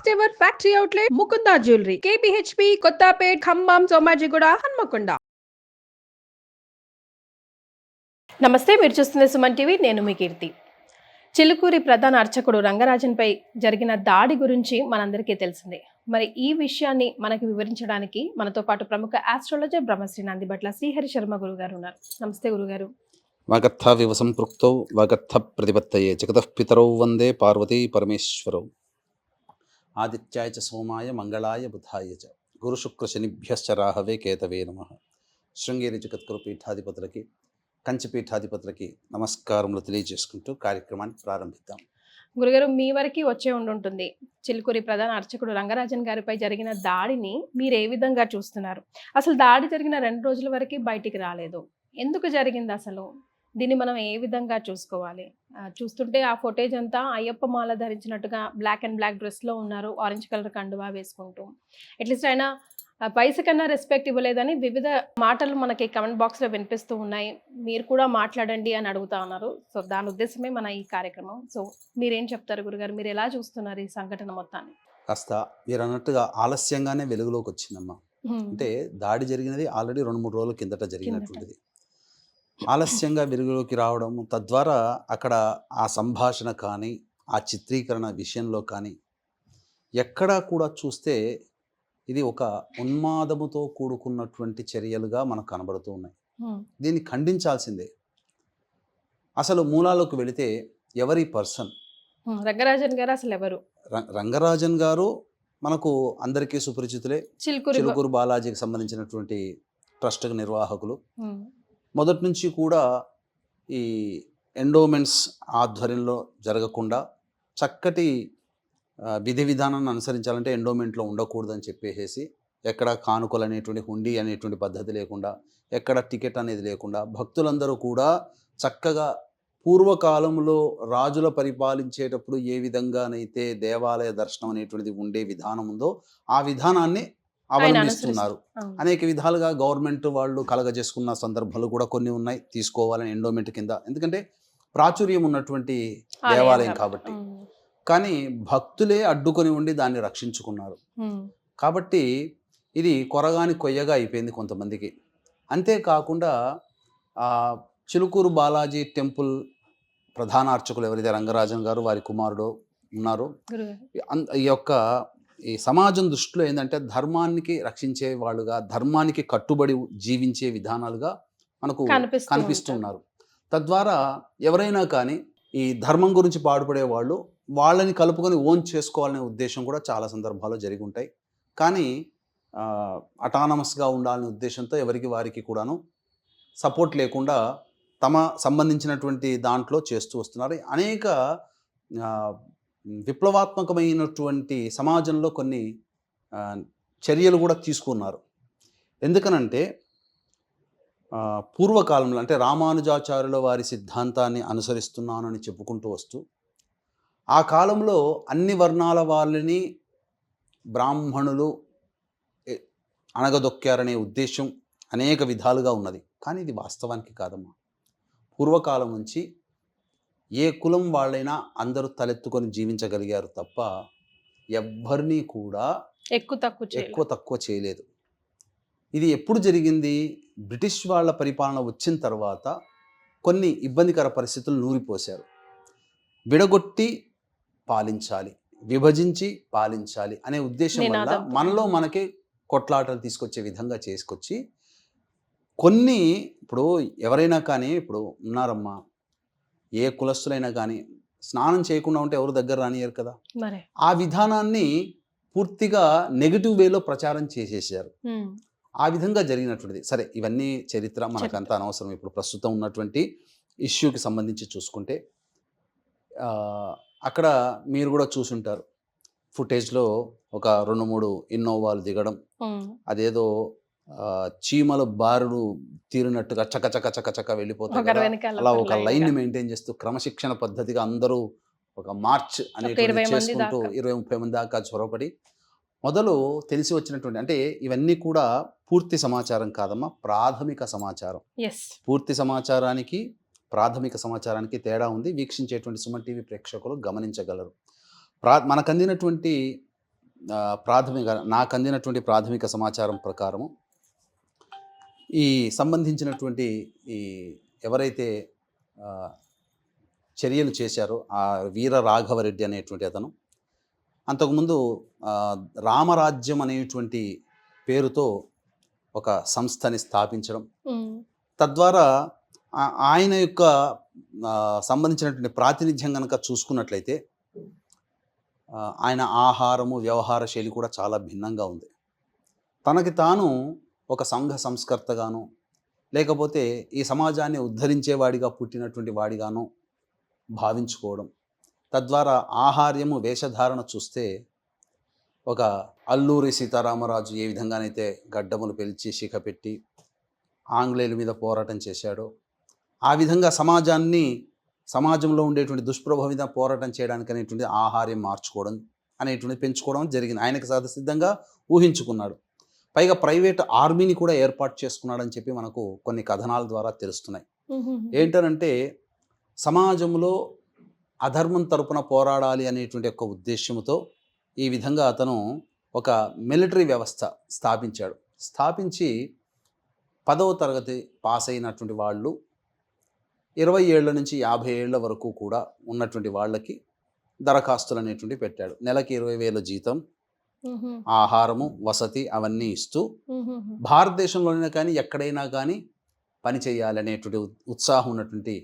First ever factory outlet Mukunda jewellery KPHB Kothapet Khammam Somajiguda Hanmakonda. నమస్తే, మీరు చూస్తున్న సుమన్ టీవీ. నేను మీ కీర్తి. చిలుకూరి ప్రధాన అర్చకుడు రంగరాజన్పై జరిగిన దాడి గురించి మనందరికీ తెలిసిందే. మరి ఈ విషయాన్ని మనకి వివరించడానికి మనతో పాటు ప్రముఖ ఆస్ట్రాలజర్ బ్రహ్మశ్రీ నందిబట్ల శ్రీహరి శర్మ గురుగారు ఉన్నారు. నమస్తే గురుగారు. వాగర్థావివ సంపృక్తౌ వాగర్థ ప్రతిపత్తయే జగతః పితరౌ వందే పార్వతీ పరమేశ్వరౌ. ఆదిత్యాయ చ సోమాయ మంగళాయ బుధాయ చ గురు శుక్ర శనిభ్యశ్చ రాహవే కేతవే నమః. శృంగేరి జగద్గురు పీఠాధిపతులకి, కంచి పీఠాధిపతులకి నమస్కారములు తెలియజేసుకుంటూ కార్యక్రమాన్ని ప్రారంభిద్దాం. గురుగారు, మీ వరకు వచ్చే ఉంటుంది. చిలుకూరి ప్రధాన అర్చకుడు రంగరాజన్ గారిపై జరిగిన దాడిని మీరు ఏ విధంగా చూస్తున్నారు? అసలు దాడి జరిగిన 2 రోజుల వరకు బయటికి రాలేదు. ఎందుకు జరిగింది అసలు? దీన్ని మనం ఏ విధంగా చూసుకోవాలి? చూస్తుంటే ఆ ఫుటేజ్ అంతా అయ్యప్ప మాల ధరించినట్టుగా బ్లాక్ అండ్ బ్లాక్ డ్రెస్లో ఉన్నారు, ఆరెంజ్ కలర్ కండువా వేసుకుంటూ. అట్లీస్ట్ ఆయన పైస కన్నా రెస్పెక్ట్ ఇవ్వలేదని వివిధ మాటలు మనకి కమెంట్ బాక్స్లో వినిపిస్తూ ఉన్నాయి. మీరు కూడా మాట్లాడండి అని అడుగుతా ఉన్నారు. సో దాని ఉద్దేశమే మన ఈ కార్యక్రమం. సో మీరేం చెప్తారు గురుగారు? మీరు ఎలా చూస్తున్నారు ఈ సంఘటన మొత్తాన్ని? కాస్త మీరు అన్నట్టుగా ఆలస్యంగానే వెలుగులోకి వచ్చిందమ్మా. అంటే దాడి జరిగినది ఆల్రెడీ 2-3 రోజుల కిందట జరిగినటువంటిది. ఆలస్యంగా వెలుగులోకి రావడం, తద్వారా అక్కడ ఆ సంభాషణ కానీ ఆ చిత్రీకరణ విషయంలో కానీ ఎక్కడా కూడా చూస్తే ఇది ఒక ఉన్మాదముతో కూడుకున్నటువంటి చర్యలుగా మనకు కనబడుతూ ఉన్నాయి. దీన్ని ఖండించాల్సిందే. అసలు మూలాలకు వెళితే ఎవరి పర్సన్ రంగరాజన్ గారు అసలు ఎవరు? రంగరాజన్ గారు మనకు అందరికీ సుపరిచితులే. చిలుకూరు బాలాజీకి సంబంధించినటువంటి ట్రస్ట్ నిర్వాహకులు. మొదటి నుంచి కూడా ఈ ఎండోమెంట్స్ ఆధ్వర్యంలో జరగకుండా చక్కటి విధి విధానాన్ని అనుసరించాలంటే ఎండోమెంట్లో ఉండకూడదని చెప్పేసి ఎక్కడ కానుకలు అనేటువంటి హుండీ అనేటువంటి పద్ధతి లేకుండా, ఎక్కడ టికెట్ అనేది లేకుండా భక్తులందరూ కూడా చక్కగా పూర్వకాలంలో రాజుల పరిపాలించేటప్పుడు ఏ విధంగానైతే దేవాలయ దర్శనం అనేటువంటిది ఉండే విధానం ఉందో ఆ విధానాన్ని అవలంబిస్తున్నారు. అనేక విధాలుగా గవర్నమెంట్ వాళ్ళు కలగజేసుకున్న సందర్భాలు కూడా కొన్ని ఉన్నాయి, తీసుకోవాలని ఎండోమెంట్ కింద. ఎందుకంటే ప్రాచుర్యం ఉన్నటువంటి దేవాలయం కాబట్టి. కానీ భక్తులే అడ్డుకొని ఉండి దాన్ని రక్షించుకున్నారు. కాబట్టి ఇది కొరగాని కొయ్యగా అయిపోయింది కొంతమందికి. అంతేకాకుండా చిలుకూరు బాలాజీ టెంపుల్ ప్రధాన అర్చకులు ఎవరైతే రంగరాజన్ గారు, వారి కుమారుడు ఉన్నారు, ఈ యొక్క ఈ సమాజం దృష్టిలో ఏంటంటే ధర్మానికి రక్షించే వాళ్ళుగా, ధర్మానికి కట్టుబడి జీవించే విధానాలుగా మనకు కనిపిస్తున్నారు. తద్వారా ఎవరైనా కానీ ఈ ధర్మం గురించి పాటుపడే వాళ్ళు వాళ్ళని కలుపుకొని ఓన్ చేసుకోవాలనే ఉద్దేశం కూడా చాలా సందర్భాల్లో జరిగి ఉంటాయి. కానీ అటానమస్గా ఉండాలనే ఉద్దేశంతో ఎవరికి వారికి కూడాను సపోర్ట్ లేకుండా తమ సంబంధించినటువంటి దాంట్లో చేస్తూ వస్తున్నారు. అనేక విప్లవాత్మకమైనటువంటి సమాజంలో కొన్ని చర్యలు కూడా తీసుకున్నారు. ఎందుకనంటే పూర్వకాలంలో అంటే రామానుజాచార్యుల వారి సిద్ధాంతాన్ని అనుసరిస్తున్నానని చెప్పుకుంటూ వస్తూ ఆ కాలంలో అన్ని వర్ణాల వాళ్ళని బ్రాహ్మణులు అణగదొక్కారనే ఉద్దేశం అనేక విధాలుగా ఉన్నది. కానీ ఇది వాస్తవానికి కాదమ్మా. పూర్వకాలం నుంచి ఏ కులం వాళ్ళైనా అందరూ తలెత్తుకొని జీవించగలిగారు తప్ప ఎవ్వరినీ కూడా ఎక్కువ తక్కువ చేయలేదు. ఇది ఎప్పుడు జరిగింది? బ్రిటిష్ వాళ్ళ పరిపాలన వచ్చిన తర్వాత కొన్ని ఇబ్బందికర పరిస్థితులు నూరిపోశారు. విడగొట్టి పాలించాలి, విభజించి పాలించాలి అనే ఉద్దేశం వల్ల మనలో మనకి కొట్లాటలు తీసుకొచ్చే విధంగా చేసుకొచ్చి కొన్ని, ఇప్పుడు ఎవరైనా కానీ ఇప్పుడు ఉన్నారమ్మా, ఏ కులస్తులైనా కానీ స్నానం చేయకుండా ఉంటే ఎవరు దగ్గర రానియరు కదా. ఆ విధానాన్ని పూర్తిగా నెగిటివ్ వేలో ప్రచారం చేసేసారు. ఆ విధంగా జరిగినటువంటిది. సరే, ఇవన్నీ చరిత్ర మనకంత అనవసరం. ఇప్పుడు ప్రస్తుతం ఉన్నటువంటి ఇష్యూకి సంబంధించి చూసుకుంటే అక్కడ మీరు కూడా చూసుంటారు ఫుటేజ్లో ఒక 2-3 ఇన్నోవాలు దిగడం, అదేదో చీమల బారులు తీరినట్టుగా చకచక వెళ్ళిపోతారు. అలా ఒక లైన్ మెయింటైన్ చేస్తూ క్రమశిక్షణ పద్ధతిగా అందరూ ఒక మార్చ్ అనేటువంటి చేసుకుంటూ 20-30 మంది దాకా చొరవపడి మొదలు తెలిసి వచ్చినటువంటి, అంటే ఇవన్నీ కూడా పూర్తి సమాచారం కాదమ్మా, ప్రాథమిక సమాచారం. పూర్తి సమాచారానికి ప్రాథమిక సమాచారానికి తేడా ఉంది. వీక్షించేటువంటి సుమన్ టీవీ ప్రేక్షకులు గమనించగలరు. మనకు అందినటువంటి నాకు అందినటువంటి ప్రాథమిక సమాచారం ప్రకారము ఈ సంబంధించినటువంటి ఈ ఎవరైతే ఆ, చర్యలు చేశారో ఆ వీర రాఘవరెడ్డి అనేటువంటి అతను అంతకుముందు రామరాజ్యం అనేటువంటి పేరుతో ఒక సంస్థని స్థాపించడం, తద్వారా ఆయన యొక్క సంబంధించినటువంటి ప్రాతినిధ్యం కనుక చూసుకున్నట్లయితే ఆయన ఆహారము వ్యవహార శైలి కూడా చాలా భిన్నంగా ఉంది. తనకి తాను ఒక సంఘ సంస్కర్తగాను లేకపోతే ఈ సమాజాన్ని ఉద్ధరించేవాడిగా పుట్టినటువంటి వాడిగాను భావించుకోవడం, తద్వారా ఆహార్యము వేషధారణ చూస్తే ఒక అల్లూరి సీతారామరాజు ఏ విధంగానైతే గడ్డములు పెంచి శిఖ పెట్టి ఆంగ్లేయుల మీద పోరాటం చేశాడో ఆ విధంగా సమాజంలో ఉండేటువంటి దుష్ప్రభావం మీద పోరాటం చేయడానికి అనేటువంటి ఆహార్యం మార్చుకోవడం అనేటువంటి పెంచుకోవడం జరిగింది. ఆయనకు సహజసిద్ధంగా ఊహించుకున్నాడు. పైగా ప్రైవేట్ ఆర్మీని కూడా ఏర్పాటు చేసుకున్నాడని చెప్పి మనకు కొన్ని కథనాల ద్వారా తెలుస్తున్నాయి. ఏంటనంటే సమాజంలో అధర్మం తరపున పోరాడాలి అనేటువంటి ఒక ఉద్దేశంతో ఈ విధంగా అతను ఒక మిలిటరీ వ్యవస్థ స్థాపించి 10వ తరగతి పాస్ అయినటువంటి వాళ్ళు 20 ఏళ్ల నుంచి 50 ఏళ్ల వరకు కూడా ఉన్నటువంటి వాళ్ళకి దరఖాస్తులు అనేటువంటి పెట్టాడు. నెలకి 20,000 జీతం, ఆహారము వసతి అవన్నీ ఇస్తూ భారతదేశంలోనే కానీ ఎక్కడైనా కానీ పని చేయాలి అనేటువంటి ఉత్సాహం ఉన్నటువంటి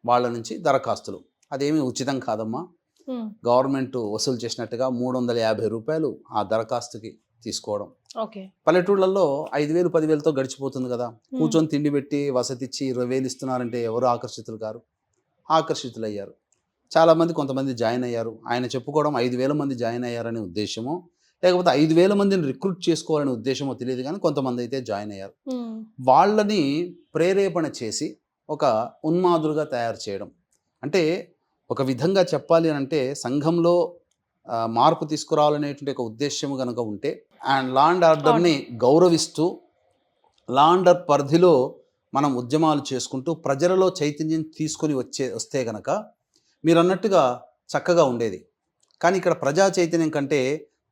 వాళ్ళ నుంచి దరఖాస్తులు. అదేమీ ఉచితం కాదమ్మా, గవర్నమెంట్ వసూలు చేసినట్టుగా 350 రూపాయలు ఆ దరఖాస్తుకి తీసుకోవడం. పల్లెటూళ్ళల్లో 5,000 10,000తో గడిచిపోతుంది కదా. కూర్చొని తిండి పెట్టి వసతి ఇచ్చి 20,000 ఇస్తున్నారంటే ఎవరు ఆకర్షితులయ్యారు. చాలామంది కొంతమంది జాయిన్ అయ్యారు. ఆయన చెప్పుకోవడం 5,000 మంది జాయిన్ అయ్యారనే ఉద్దేశమో లేకపోతే 5,000 మందిని రిక్రూట్ చేసుకోవాలనే ఉద్దేశమో తెలియదు, కానీ కొంతమంది అయితే జాయిన్ అయ్యారు. వాళ్ళని ప్రేరేపణ చేసి ఒక ఉన్మాదులుగా తయారు చేయడం. అంటే ఒక విధంగా చెప్పాలి అని అంటే సంఘంలో మార్పు తీసుకురావాలనేటువంటి ఒక ఉద్దేశం కనుక ఉంటే అండ్ లా అండ్ ఆర్డర్ని గౌరవిస్తూ లా అండ్ ఆర్డర్ పరిధిలో మనం ఉద్యమాలు చేసుకుంటూ ప్రజలలో చైతన్యం తీసుకొని వస్తే కనుక మీరు అన్నట్టుగా చక్కగా ఉండేది. కానీ ఇక్కడ ప్రజా చైతన్యం కంటే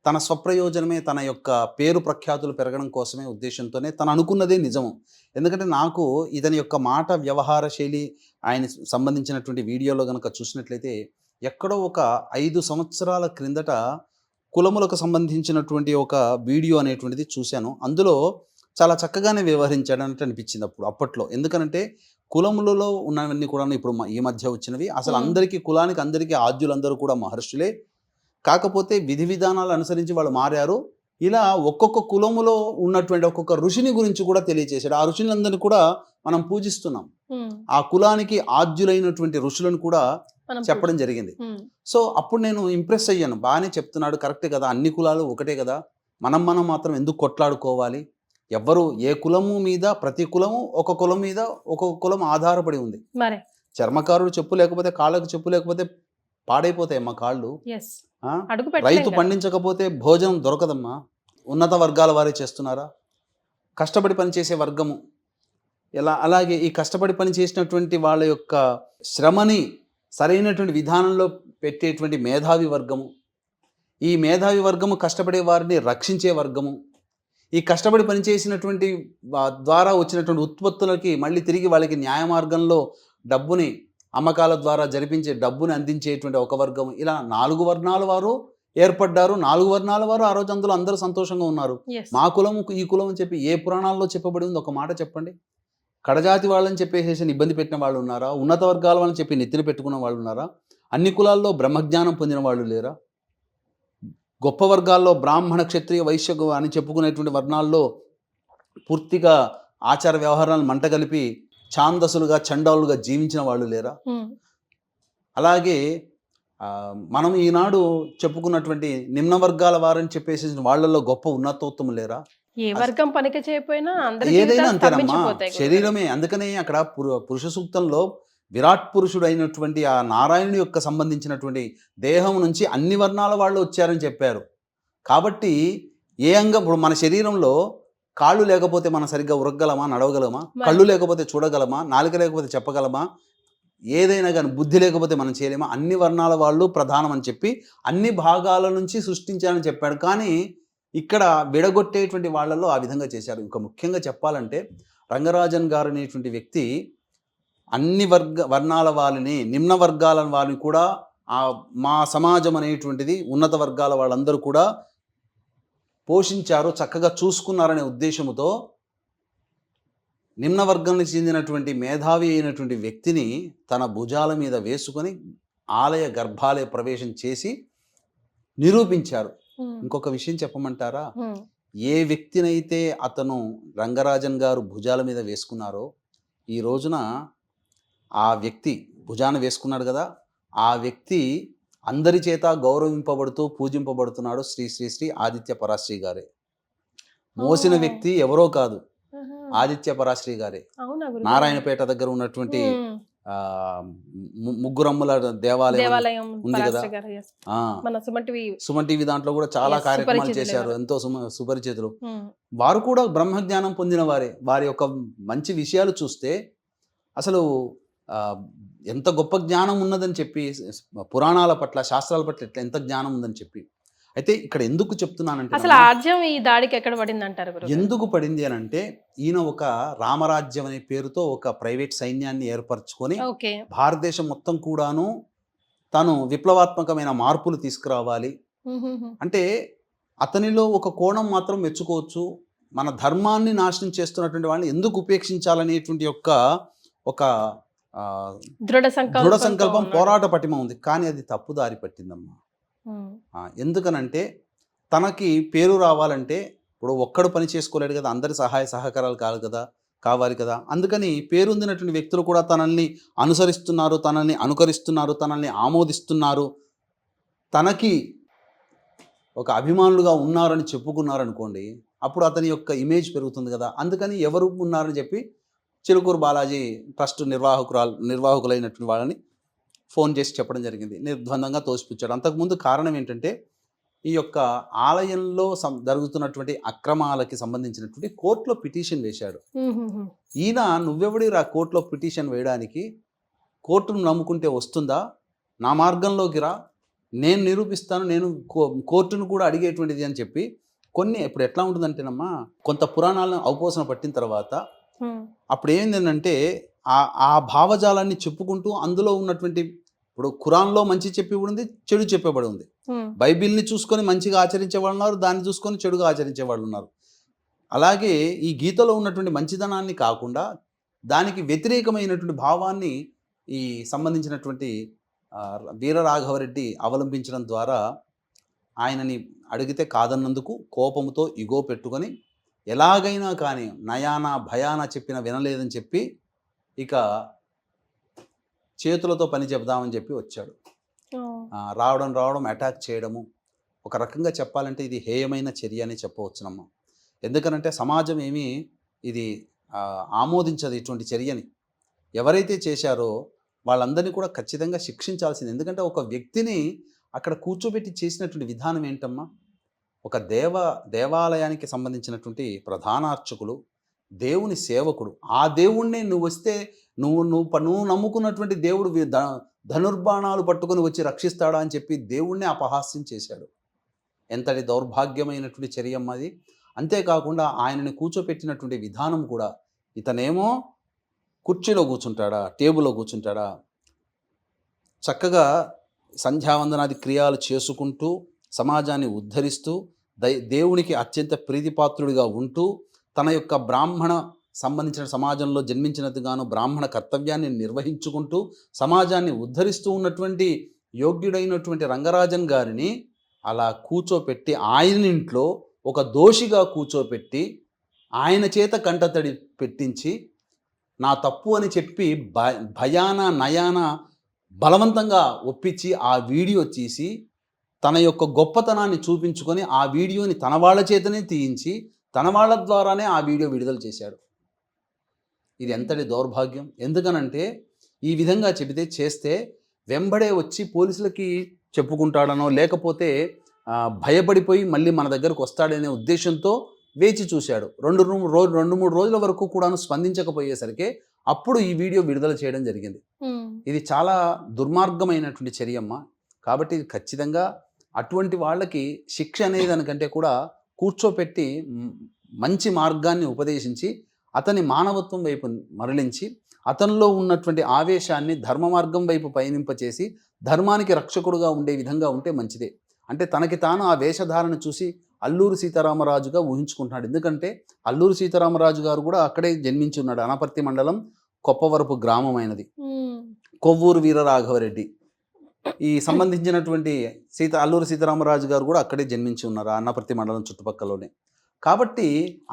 తన స్వప్రయోజనమే, తన యొక్క పేరు ప్రఖ్యాతులు పెరగడం కోసమే ఉద్దేశంతోనే తను అనుకున్నదే నిజము. ఎందుకంటే నాకు ఇతని యొక్క మాట వ్యవహార శైలి ఆయన సంబంధించినటువంటి వీడియోలో కనుక చూసినట్లయితే ఎక్కడో ఒక 5 సంవత్సరాల క్రిందట కులములకు సంబంధించినటువంటి ఒక వీడియో అనేటువంటిది చూశాను. అందులో చాలా చక్కగానే వ్యవహరించాడన్నట్టు అనిపించింది అప్పట్లో. ఎందుకనంటే కులములలో ఉన్నవన్నీ కూడా ఇప్పుడు ఈ మధ్య వచ్చినవి అసలు అందరికీ కులానికి అందరికీ ఆద్యులందరూ కూడా మహర్షులే. కాకపోతే విధి విధానాలు అనుసరించి వాళ్ళు మారారు. ఇలా ఒక్కొక్క కులములో ఉన్నటువంటి ఒక్కొక్క ఋషిని గురించి కూడా తెలియచేశాడు. ఆ ఋషులందరినీ కూడా మనం పూజిస్తున్నాం. ఆ కులానికి ఆద్యులైనటువంటి ఋషులను కూడా చెప్పడం జరిగింది. సో అప్పుడు నేను ఇంప్రెస్ అయ్యాను. బాగానే చెప్తున్నాడు, కరెక్టే కదా, అన్ని కులాలు ఒకటే కదా, మనం మాత్రం ఎందుకు కొట్లాడుకోవాలి? ఎవ్వరు ఏ కులము మీద ప్రతి కులము ఒక కులం మీద ఒక్కొక్క కులం ఆధారపడి ఉంది. చర్మకారుడు చెప్పు లేకపోతే కాళ్ళకు చెప్పు లేకపోతే పాడైపోతాయి అమ్మా కాళ్ళు. రైతు పండించకపోతే భోజనం దొరకదమ్మా. ఉన్నత వర్గాల వారే చేస్తున్నారా? కష్టపడి పనిచేసే వర్గము అలాగే ఈ కష్టపడి పని చేసినటువంటి వాళ్ళ యొక్క శ్రమని సరైనటువంటి విధానంలో పెట్టేటువంటి మేధావి వర్గము, ఈ మేధావి వర్గము కష్టపడే వారిని రక్షించే వర్గము, ఈ కష్టపడి పనిచేసినటువంటి ద్వారా వచ్చినటువంటి ఉత్పత్తులకి మళ్ళీ తిరిగి వాళ్ళకి న్యాయ మార్గంలో డబ్బుని అమ్మకాల ద్వారా జరిపించే డబ్బుని అందించేటువంటి ఒక వర్గం. ఇలా 4 వర్ణాల వారు ఏర్పడ్డారు. 4 వర్ణాల వారు ఆ రోజు అందులో అందరూ సంతోషంగా ఉన్నారు. మా కులము ఈ కులం అని చెప్పి ఏ పురాణాల్లో చెప్పబడి ఉంది? ఒక మాట చెప్పండి. కడజాతి వాళ్ళని చెప్పేసి ఇబ్బంది పెట్టిన వాళ్ళు ఉన్నారా? ఉన్నత వర్గాల వాళ్ళని చెప్పి నెత్తిన పెట్టుకున్న వాళ్ళు ఉన్నారా? అన్ని కులాల్లో బ్రహ్మజ్ఞానం పొందిన వాళ్ళు లేరా? గొప్ప వర్గాల్లో బ్రాహ్మణ క్షత్రియ వైశ్య అని చెప్పుకునేటువంటి వర్ణాల్లో పూర్తిగా ఆచార వ్యవహారాలను మంటగలిపి ఛాందసులుగా చండాలుగా జీవించిన వాళ్ళు లేరా? అలాగే మనం ఈనాడు చెప్పుకున్నటువంటి నిమ్న వర్గాల వారని చెప్పేసి వాళ్ళల్లో గొప్ప ఉన్నతోత్తము లేరా? ఏ వర్గం పనికి చేయకపోయినా ఏదైనా అంతేనమ్మా, శరీరమే. అందుకనే అక్కడ పురుష సూక్తంలో విరాట్ పురుషుడు అయినటువంటి ఆ నారాయణుడి యొక్క సంబంధించినటువంటి దేహం నుంచి అన్ని వర్ణాల వాళ్ళు వచ్చారని చెప్పారు. కాబట్టి ఏ అంగం, ఇప్పుడు మన శరీరంలో కాళ్ళు లేకపోతే మనం సరిగ్గా ఉరగగలమా, నడవగలమా? కళ్ళు లేకపోతే చూడగలమా? నాలుక లేకపోతే చెప్పగలమా? ఏదైనా కానీ బుద్ధి లేకపోతే మనం చేయలేమా, అన్ని వర్ణాల వాళ్ళు ప్రధానం అని చెప్పి అన్ని భాగాల నుంచి సృష్టించాలని చెప్పాడు. కానీ ఇక్కడ విడగొట్టేటువంటి వాళ్ళలో ఆ విధంగా చేశారు. ఇంకా ముఖ్యంగా చెప్పాలంటే రంగరాజన్ గారు అనేటువంటి వ్యక్తి అన్ని వర్ణాల వాళ్ళని, నిమ్న వర్గాల వాళ్ళని కూడా మా సమాజం అనేటువంటిది ఉన్నత వర్గాల వాళ్ళందరూ కూడా పోషించారు, చక్కగా చూసుకున్నారనే ఉద్దేశంతో నిమ్న వర్గానికి చెందినటువంటి మేధావి అయినటువంటి వ్యక్తిని తన భుజాల మీద వేసుకొని ఆలయ గర్భాలయ ప్రవేశం చేసి నిరూపించారు. ఇంకొక విషయం చెప్పమంటారా, ఏ వ్యక్తినైతే అతను రంగరాజన్ గారు భుజాల మీద వేసుకున్నారో ఈ రోజున ఆ వ్యక్తి భుజాన వేసుకున్నాడు కదా, ఆ వ్యక్తి అందరి చేత గౌరవింపబడుతూ పూజింపబడుతున్నాడు. శ్రీ శ్రీ శ్రీ ఆదిత్య పరాశ్రీ గారే. మోసిన వ్యక్తి ఎవరో కాదు, ఆదిత్య పరాశ్రీ గారే. నారాయణపేట దగ్గర ఉన్నటువంటి ముగ్గురమ్మల దేవాలయం ఉంది కదా, సుమన్ టీవీ దాంట్లో కూడా చాలా కార్యక్రమాలు చేశారు, ఎంతో సుపరిచితులు. వారు కూడా బ్రహ్మజ్ఞానం పొందిన వారే. వారి యొక్క మంచి విషయాలు చూస్తే అసలు ఎంత గొప్ప జ్ఞానం ఉన్నదని చెప్పి, పురాణాల పట్ల శాస్త్రాల పట్ల ఎంత జ్ఞానం ఉందని చెప్పి. అయితే ఇక్కడ ఎందుకు చెప్తున్నానంటే, అసలు ఆజ్యం ఈ దాడికి ఎక్కడ పడింది అంటారు? ఎందుకు పడింది అని అంటే, ఈయన ఒక రామరాజ్యం అనే పేరుతో ఒక ప్రైవేట్ సైన్యాన్ని ఏర్పరచుకొని భారతదేశం మొత్తం కూడాను తను విప్లవాత్మకమైన మార్పులు తీసుకురావాలి అంటే, అతనిలో ఒక కోణం మాత్రం మెచ్చుకోవచ్చు. మన ధర్మాన్ని నాశనం చేస్తున్నటువంటి వాళ్ళని ఎందుకు ఉపేక్షించాలనేటువంటి ఒక దృఢ సంకల్పం, పోరాట పటిమ ఉంది. కానీ అది తప్పుదారి పట్టిందమ్మా. ఎందుకనంటే తనకి పేరు రావాలంటే ఇప్పుడు ఒక్కడు పని చేసుకోలేడు కదా, అందరి సహాయ సహకారాలు కావాలి కదా. అందుకని పేరొందినటువంటి వ్యక్తులు కూడా తనల్ని అనుసరిస్తున్నారు, తనల్ని అనుకరిస్తున్నారు, తనల్ని ఆమోదిస్తున్నారు, తనకి ఒక అభిమానులుగా ఉన్నారని చెప్పుకున్నారనుకోండి, అప్పుడు అతని యొక్క ఇమేజ్ పెరుగుతుంది కదా. అందుకని ఎవరు ఉన్నారని చెప్పి చిలుకూరు బాలాజీ ట్రస్ట్ నిర్వాహకులైనటువంటి వాళ్ళని ఫోన్ చేసి చెప్పడం జరిగింది. నిర్బంధంగా తోసిపుచ్చాడు. అంతకుముందు కారణం ఏంటంటే, ఈ యొక్క ఆలయంలో జరుగుతున్నటువంటి అక్రమాలకి సంబంధించినటువంటి కోర్టులో పిటిషన్ వేశాడు. ఈయన నువ్వెవడి రా కోర్టులో పిటిషన్ వేయడానికి, కోర్టును నమ్ముకుంటే వస్తుందా, నా మార్గంలోకి రా, నేను నిరూపిస్తాను, నేను కోర్టును కూడా అడిగేటువంటిది అని చెప్పి ఇప్పుడు ఎట్లా ఉంటుందంటేనమ్మా, కొంత పురాణాలను అవపోసన పట్టిన తర్వాత అప్పుడు ఏంటంటే ఆ భావజాలాన్ని చెప్పుకుంటూ అందులో ఉన్నటువంటి, ఇప్పుడు ఖురాన్లో మంచి చెప్పి ఉంది, చెడు చెప్పబడి ఉంది. బైబిల్ని చూసుకొని మంచిగా ఆచరించే వాళ్ళు ఉన్నారు, దాన్ని చూసుకొని చెడుగా ఆచరించే వాళ్ళు ఉన్నారు. అలాగే ఈ గీతలో ఉన్నటువంటి మంచిదనాన్ని కాకుండా దానికి వ్యతిరేకమైనటువంటి భావాన్ని ఈ సంబంధించినటువంటి వీరరాఘవరెడ్డి అవలంబించడం ద్వారా ఆయనని అడిగితే కాదన్నందుకు కోపంతో ఇగో పెట్టుకొని ఎలాగైనా కానీ నయానా భయానా చెప్పిన వినలేదని చెప్పి ఇక చేతులతో పని చెప్దామని చెప్పి వచ్చాడు. రావడం అటాక్ చేయడము, ఒక రకంగా చెప్పాలంటే ఇది హేయమైన చర్య అని చెప్పవచ్చునమ్మా. ఎందుకనంటే సమాజం ఏమీ ఇది ఆమోదించదు ఇటువంటి చర్యని. ఎవరైతే చేశారో వాళ్ళందరినీ కూడా ఖచ్చితంగా శిక్షించాల్సింది. ఎందుకంటే ఒక వ్యక్తిని అక్కడ కూర్చోబెట్టి చేసినటువంటి విధానం ఏంటమ్మా, ఒక దేవాలయానికి సంబంధించినటువంటి ప్రధాన అర్చకులు, దేవుని సేవకుడు, ఆ దేవుణ్ణి నువ్వు వస్తే నువ్వు నమ్ముకున్నటువంటి దేవుడు ధనుర్బాణాలు పట్టుకొని వచ్చి రక్షిస్తాడా అని చెప్పి దేవుణ్ణి అపహాస్యం చేశాడు. ఎంతటి దౌర్భాగ్యమైనటువంటి చర్యమ్మ అది. అంతేకాకుండా ఆయనని కూర్చోపెట్టినటువంటి విధానం కూడా, ఇతనేమో కుర్చీలో కూర్చుంటాడా, టేబుల్లో కూర్చుంటాడా, చక్కగా సంధ్యావందనాది క్రియలు చేసుకుంటూ సమాజాన్ని ఉద్ధరిస్తూ దేవునికి అత్యంత ప్రీతిపాత్రుడిగా ఉంటూ తన యొక్క బ్రాహ్మణ సంబంధించిన సమాజంలో జన్మించినట్టుగాను బ్రాహ్మణ కర్తవ్యాన్ని నిర్వహించుకుంటూ సమాజాన్ని ఉద్ధరిస్తూ ఉన్నటువంటి యోగ్యుడైనటువంటి రంగరాజన్ గారిని అలా కూర్చోపెట్టి ఆయన ఇంట్లో ఒక దోషిగా కూర్చోపెట్టి ఆయన చేత కంటతడి పెట్టించి నా తప్పు అని చెప్పి భయాన నయాన బలవంతంగా ఒప్పించి ఆ వీడియో తీసి తన యొక్క గొప్పతనాన్ని చూపించుకొని ఆ వీడియోని తన వాళ్ళ చేతనే తీయించి తన వాళ్ళ ద్వారానే ఆ వీడియో విడుదల చేశాడు. ఇది ఎంతటి దౌర్భాగ్యం. ఎందుకనంటే ఈ విధంగా చేస్తే వెంబడే వచ్చి పోలీసులకి చెప్పుకుంటాడనో లేకపోతే భయపడిపోయి మళ్ళీ మన దగ్గరకు వస్తాడనే ఉద్దేశంతో వేచి చూశాడు. 2-3 రోజుల వరకు కూడాను స్పందించకపోయేసరికి అప్పుడు ఈ వీడియో విడుదల చేయడం జరిగింది. ఇది చాలా దుర్మార్గమైనటువంటి చర్యమ్మ. కాబట్టి ఇది ఖచ్చితంగా అటువంటి వాళ్ళకి శిక్ష అనేదానికంటే కూడా కూర్చోపెట్టి మంచి మార్గాన్ని ఉపదేశించి అతని మానవత్వం వైపు మరలించి అతనిలో ఉన్నటువంటి ఆవేశాన్ని ధర్మ మార్గం వైపు పయనింపచేసి ధర్మానికి రక్షకుడుగా ఉండే విధంగా ఉంటే మంచిదే. అంటే తనకి తాను ఆ వేషధారణ చూసి అల్లూరి సీతారామరాజుగా ఊహించుకుంటున్నాడు. ఎందుకంటే అల్లూరి సీతారామరాజు గారు కూడా అక్కడే జన్మించి ఉన్నాడు. అనపర్తి మండలం కొప్పవరపు గ్రామమైనది. కొవ్వూరు వీరరాఘవరెడ్డి ఈ సంబంధించినటువంటి అల్లూరి సీతారామరాజు గారు కూడా అక్కడే జన్మించి ఉన్నారు, అన్నపర్తి మండలం చుట్టుపక్కలలోనే. కాబట్టి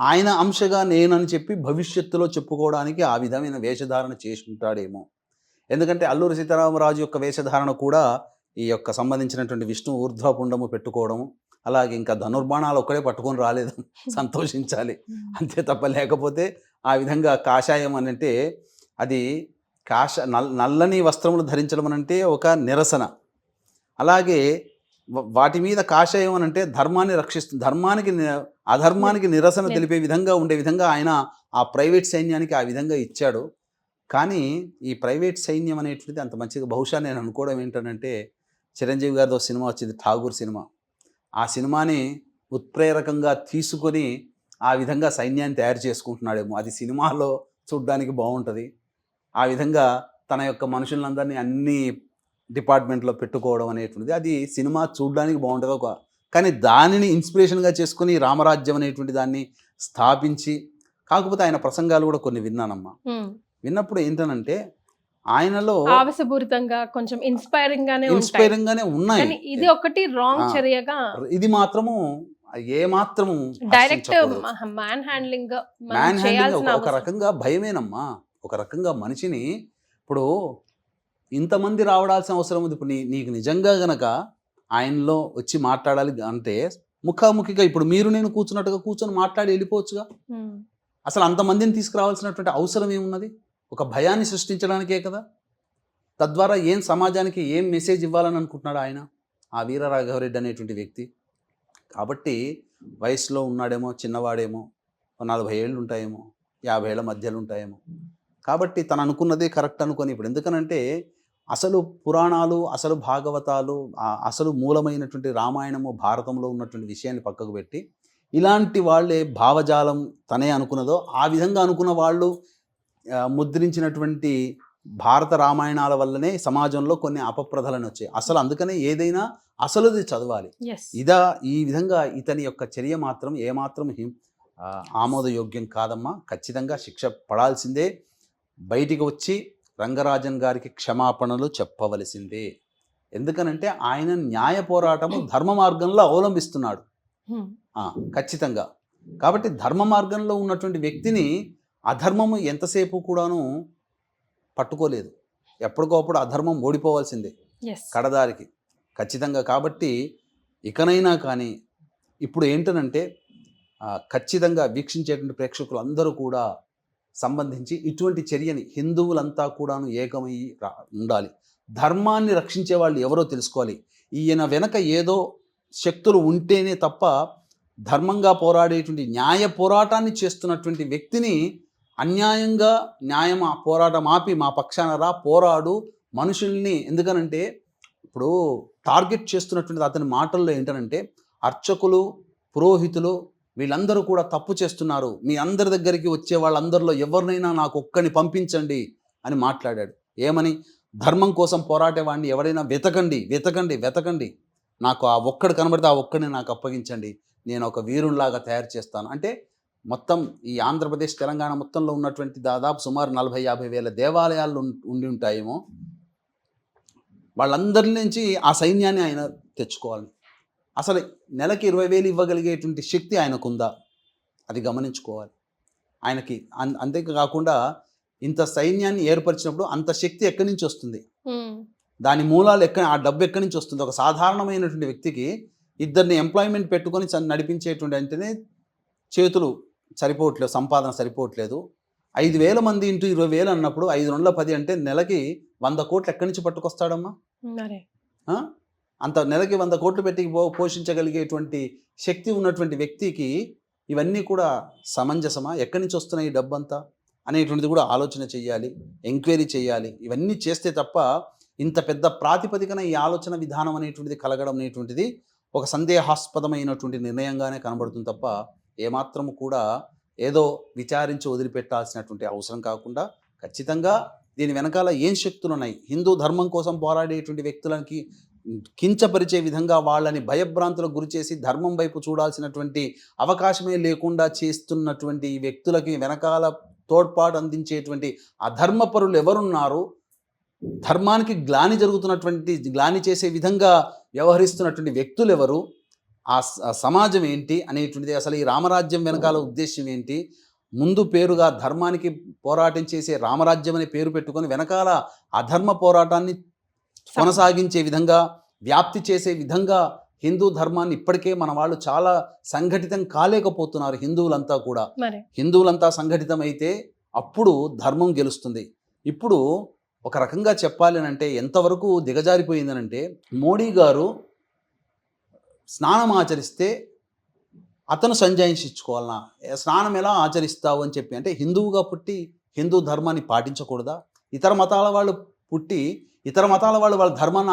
ఆయన అంశగా నేనని చెప్పి భవిష్యత్తులో చెప్పుకోవడానికి ఆ విధమైన వేషధారణ చేసుకుంటాడేమో. ఎందుకంటే అల్లూరి సీతారామరాజు యొక్క వేషధారణ కూడా ఈ యొక్క సంబంధించినటువంటి విష్ణు ఊర్ధ్వపుండము పెట్టుకోవడము, అలాగే ఇంకా ధనుర్బాణాలు ఒక్కడే పట్టుకొని రాలేదు, సంతోషించాలి అంతే తప్ప. లేకపోతే ఆ విధంగా కాషాయం అని అంటే అది నల్లని వస్త్రములు ధరించడం అనంటే ఒక నిరసన. అలాగే వాటి మీద కాషాయం అని అంటే ధర్మాన్ని రక్షిస్తుంది, అధర్మానికి నిరసన తెలిపే విధంగా ఉండే విధంగా ఆయన ఆ ప్రైవేట్ సైన్యానికి ఆ విధంగా ఇచ్చాడు. కానీ ఈ ప్రైవేట్ సైన్యం అనేటువంటిది అంత మంచిగా బహుశా నేను అనుకోవడం ఏంటంటే, చిరంజీవి గారితో సినిమా వచ్చింది ఠాగూర్ సినిమా, ఆ సినిమాని ఉత్ప్రేరకంగా తీసుకొని ఆ విధంగా సైన్యాన్ని తయారు చేసుకుంటున్నాడేమో. అది సినిమాలో చూడ్డానికి బాగుంటుంది. ఆ విధంగా తన యొక్క మనుషులందరినీ అన్ని డిపార్ట్మెంట్లో పెట్టుకోవడం అనేటువంటిది అది సినిమా చూడడానికి బాగుంటుంది. కానీ దానిని ఇన్స్పిరేషన్గా చేసుకుని రామరాజ్యం అనేటువంటి దాన్ని స్థాపించి, కాకపోతే ఆయన ప్రసంగాలు కూడా కొన్ని విన్నానమ్మా. విన్నప్పుడు ఏంటనంటే ఆయనలో ఆవేశపూరితంగా కొంచెం ఇన్స్పైరింగ్ గానే ఉన్నాయి. ఇది ఒకటి రాంగ్ చర్యగా, ఇది మాత్రము ఏ మాత్రము డైరెక్ట్ మ్యాన్ హ్యాండ్లింగ్ ఒక రకంగా భయమేనమ్మా. ఒక రకంగా మనిషిని ఇప్పుడు ఇంతమంది రావడాల్సిన అవసరం ఉంది. ఇప్పుడు నీకు నిజంగా గనక ఆయనలో వచ్చి మాట్లాడాలి అంటే ముఖాముఖిగా ఇప్పుడు మీరు నేను కూర్చున్నట్టుగా కూర్చొని మాట్లాడి వెళ్ళిపోవచ్చుగా. అసలు అంతమందిని తీసుకురావాల్సినటువంటి అవసరం ఏమున్నది? ఒక భయాన్ని సృష్టించడానికే కదా. తద్వారా ఏం సమాజానికి ఏం మెసేజ్ ఇవ్వాలని అనుకుంటున్నాడు ఆయన, ఆ వీరరాఘవరెడ్డి అనేటువంటి వ్యక్తి. కాబట్టి వయసులో ఉన్నాడేమో, చిన్నవాడేమో, 40 ఏళ్ళు ఉంటాయేమో, 50 ఏళ్ళ మధ్యలో ఉంటాయేమో. కాబట్టి తను అనుకున్నదే కరెక్ట్ అనుకొని, ఇప్పుడు ఎందుకనంటే అసలు పురాణాలు, అసలు భాగవతాలు, అసలు మూలమైనటువంటి రామాయణము భారతంలో ఉన్నటువంటి విషయాన్ని పక్కకు పెట్టి ఇలాంటి వాళ్ళే భావజాలం తనే అనుకున్నదో ఆ విధంగా అనుకున్న వాళ్ళు ముద్రించినటువంటి భారత రామాయణాల వల్లనే సమాజంలో కొన్ని అపప్రదలను వచ్చాయి. అసలు అందుకనే ఏదైనా అసలుది చదవాలి. ఈ విధంగా ఇతని యొక్క చర్య మాత్రం ఏమాత్రం ఆమోదయోగ్యం కాదమ్మా. ఖచ్చితంగా శిక్ష పడాల్సిందే. బయటికి వచ్చి రంగరాజన్ గారికి క్షమాపణలు చెప్పవలసిందే. ఎందుకనంటే ఆయన న్యాయ పోరాటము ధర్మ మార్గంలో అవలంబిస్తున్నాడు ఖచ్చితంగా. కాబట్టి ధర్మ మార్గంలో ఉన్నటువంటి వ్యక్తిని అధర్మము ఎంతసేపు కూడాను పట్టుకోలేదు. ఎప్పటికోప్పుడు అధర్మం ఓడిపోవాల్సిందే కడదారికి ఖచ్చితంగా. కాబట్టి ఇకనైనా కానీ ఇప్పుడు ఏంటనంటే ఖచ్చితంగా వీక్షించేటువంటి ప్రేక్షకులు అందరూ కూడా సంబంధించి ఇటువంటి చర్యని హిందువులంతా కూడాను ఏకమై ఉండాలి. ధర్మాన్ని రక్షించే వాళ్ళు ఎవరో తెలుసుకోవాలి. ఈయన వెనక ఏదో శక్తులు ఉంటేనే తప్ప ధర్మంగా పోరాడేటువంటి న్యాయ పోరాటాన్ని చేస్తున్నటువంటి వ్యక్తిని అన్యాయంగా న్యాయం పోరాటం ఆపి మా పక్షాన రా పోరాడు మనుషుల్ని. ఎందుకనంటే ఇప్పుడు టార్గెట్ చేస్తున్నటువంటి అతని మాటల్లో ఏంటనంటే అర్చకులు, పురోహితులు వీళ్ళందరూ కూడా తప్పు చేస్తున్నారు, మీ అందరి దగ్గరికి వచ్చే వాళ్ళందరిలో ఎవరినైనా నాకు ఒక్కని పంపించండి అని మాట్లాడాడు. ఏమని? ధర్మం కోసం పోరాటేవాడిని ఎవరైనా వెతకండి వెతకండి వెతకండి, నాకు ఆ ఒక్కడు కనబడితే ఆ ఒక్కడిని నాకు అప్పగించండి, నేను ఒక వీరునిలాగా తయారు చేస్తాను అంటే మొత్తం ఈ ఆంధ్రప్రదేశ్ తెలంగాణ మొత్తంలో ఉన్నటువంటి దాదాపు సుమారు 40-50 వేల దేవాలయాలు ఉండి ఉంటాయేమో, వాళ్ళందరి నుంచి ఆ సైన్యాన్ని ఆయన తెచ్చుకోవాలి. అసలు నెలకి 20,000 ఇవ్వగలిగేటువంటి శక్తి ఆయనకుందా అది గమనించుకోవాలి ఆయనకి. అంతేకాకుండా ఇంత సైన్యాన్ని ఏర్పరిచినప్పుడు అంత శక్తి ఎక్కడి నుంచి వస్తుంది, దాని మూలాలు ఆ డబ్బు ఎక్కడి నుంచి వస్తుంది? ఒక సాధారణమైనటువంటి వ్యక్తికి 2 ఎంప్లాయ్మెంట్ పెట్టుకొని నడిపించేటువంటి అంటేనే చేతులు సరిపోవట్లేదు, సంపాదన సరిపోవట్లేదు. 5,000 మంది ఇంటూ 20,000 అన్నప్పుడు 5×10 అంటే నెలకి 100 కోట్లు ఎక్కడి నుంచి పట్టుకొస్తాడమ్మా? అంత నెలకి 100 కోట్లు పెట్టి పోషించగలిగేటువంటి శక్తి ఉన్నటువంటి వ్యక్తికి ఇవన్నీ కూడా సమంజసమా? ఎక్కడి నుంచి వస్తున్నాయి ఈ డబ్బంతా? అనేటువంటిది కూడా ఆలోచన చేయాలి, ఎంక్వైరీ చేయాలి. ఇవన్నీ చేస్తే తప్ప ఇంత పెద్ద ప్రాతిపదికన ఈ ఆలోచన విధానం అనేటువంటిది కలగడం అనేటువంటిది ఒక సందేహాస్పదమైనటువంటి నిర్ణయంగానే కనబడుతుంది తప్ప ఏమాత్రము కూడా ఏదో విచారించి వదిలిపెట్టాల్సినటువంటి అవసరం కాకుండా ఖచ్చితంగా దీని వెనకాల ఏం శక్తులు ఉన్నాయి, హిందూ ధర్మం కోసం పోరాడేటువంటి వ్యక్తులకి కించపరిచే విధంగా వాళ్ళని భయభ్రాంతులకు గురి చేసి ధర్మం వైపు చూడాల్సినటువంటి అవకాశమే లేకుండా చేస్తున్నటువంటి ఈ వ్యక్తులకి వెనకాల తోడ్పాటు అందించేటువంటి అధర్మపరులు ఎవరున్నారు, ధర్మానికి గ్లాని చేసే విధంగా వ్యవహరిస్తున్నటువంటి వ్యక్తులు ఎవరు, ఆ సమాజం ఏంటి అనేటువంటిది, అసలు ఈ రామరాజ్యం వెనకాల ఉద్దేశం ఏంటి, ముందు పేరుగా ధర్మానికి పోరాటం చేసే రామరాజ్యం అనే పేరు పెట్టుకొని వెనకాల అధర్మ పోరాటాన్ని కొనసాగించే విధంగా వ్యాప్తి చేసే విధంగా హిందూ ధర్మాన్ని ఇప్పటికే మన వాళ్ళు చాలా సంఘటితం కాలేకపోతున్నారు. హిందువులంతా సంఘటితం అయితే అప్పుడు ధర్మం గెలుస్తుంది. ఇప్పుడు ఒక రకంగా చెప్పాలి అంటే ఎంతవరకు దిగజారిపోయిందనంటే, మోడీ గారు స్నానం ఆచరిస్తే అతను సంజాయించుకోవాలన్నా, స్నానం ఎలా ఆచరిస్తావు అని చెప్పి, అంటే హిందువుగా పుట్టి హిందూ ధర్మాన్ని పాటించకూడదా? ఇతర మతాల వాళ్ళు పుట్టి ఇతర మతాల వాళ్ళు వాళ్ళ ధర్మాన్ని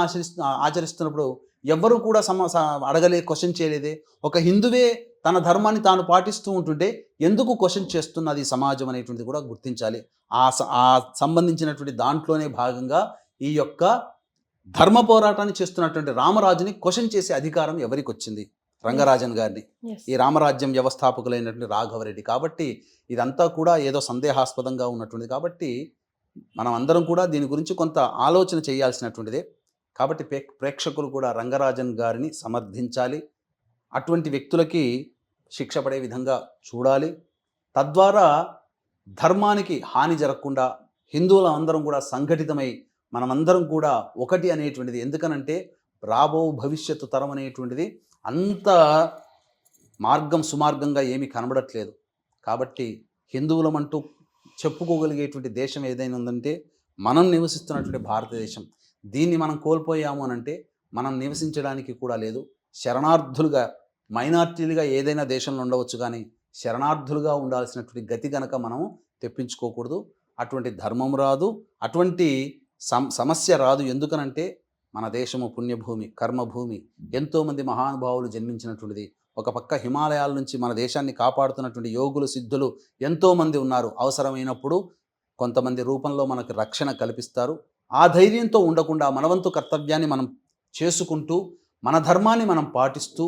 ఆచరిస్తున్నప్పుడు ఎవ్వరూ కూడా క్వశ్చన్ చేయలేదే. ఒక హిందువే తన ధర్మాన్ని తాను పాటిస్తూ ఉంటుంటే ఎందుకు క్వశ్చన్ చేస్తున్నది సమాజం అనేటువంటిది కూడా గుర్తించాలి. ఆ సంబంధించినటువంటి దాంట్లోనే భాగంగా ఈ యొక్క ధర్మ పోరాటాన్ని చేస్తున్నటువంటి రామరాజుని క్వశ్చన్ చేసే అధికారం ఎవరికి వచ్చింది? రంగరాజన్ గారిని, ఈ రామరాజ్యం వ్యవస్థాపకులైనటువంటి రాఘవరెడ్డి. కాబట్టి ఇదంతా కూడా ఏదో సందేహాస్పదంగా ఉన్నటువంటిది. కాబట్టి మనం అందరం కూడా దీని గురించి కొంత ఆలోచన చేయాల్సినటువంటిదే. కాబట్టి ప్రేక్షకులు కూడా రంగరాజన్ గారిని సమర్థించాలి, అటువంటి వ్యక్తులకి శిక్ష పడే విధంగా చూడాలి. తద్వారా ధర్మానికి హాని జరగకుండా హిందువుల అందరం కూడా సంఘటితమై మనమందరం కూడా ఒకటి అనేటువంటిది. ఎందుకనంటే రాబో భవిష్యత్తు తరం అనేటువంటిది అంత సుమార్గంగా ఏమీ కనబడట్లేదు. కాబట్టి హిందువులమంటూ చెప్పుకోగలిగేటువంటి దేశం ఏదైనా ఉందంటే మనం నివసిస్తున్నటువంటి భారతదేశం. దీన్ని మనం కోల్పోయాము అనంటే మనం నివసించడానికి కూడా లేదు. శరణార్థులుగా, మైనార్టీలుగా ఏదైనా దేశంలో ఉండవచ్చు, కానీ శరణార్థులుగా ఉండాల్సినటువంటి గతి గనక మనం తెప్పించుకోకూడదు. అటువంటి ధర్మం రాదు, అటువంటి సమస్య రాదు. ఎందుకనంటే మన దేశము పుణ్యభూమి, కర్మభూమి, ఎంతోమంది మహానుభావులు జన్మించినటువంటిది. ఒక పక్క హిమాలయాల నుంచి మన దేశాన్ని కాపాడుతున్నటువంటి యోగులు, సిద్ధులు ఎంతోమంది ఉన్నారు. అవసరమైనప్పుడు కొంతమంది రూపంలో మనకు రక్షణ కల్పిస్తారు. ఆ ధైర్యంతో ఉండకుండా మనవంతు కర్తవ్యాన్ని మనం చేసుకుంటూ, మన ధర్మాన్ని మనం పాటిస్తూ,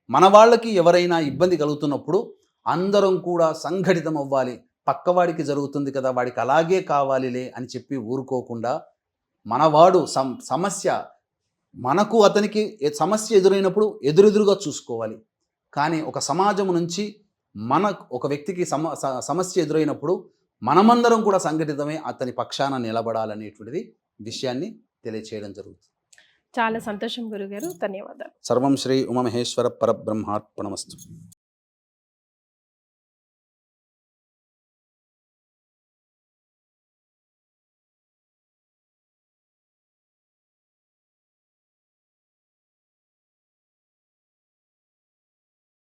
మన వాళ్ళకి ఎవరైనా ఇబ్బంది కలుగుతున్నప్పుడు అందరం కూడా సంఘటితం అవ్వాలి. పక్కవాడికి జరుగుతుంది కదా, వాడికి అలాగే కావాలిలే అని చెప్పి ఊరుకోకుండా, మనవాడు మనకు అతనికి సమస్య ఎదురైనప్పుడు ఎదురెదురుగా చూసుకోవాలి. కానీ ఒక సమాజం నుంచి ఒక వ్యక్తికి సమస్య ఎదురైనప్పుడు మనమందరం కూడా సంఘటితమై అతని పక్షాన నిలబడాలనేటువంటిది విషయాన్ని తెలియచేయడం జరుగుతుంది. చాలా సంతోషం గురుగారు, ధన్యవాదాలు. సర్వం శ్రీ ఉమామహేశ్వర పరబ్రహ్మార్పణమస్తు.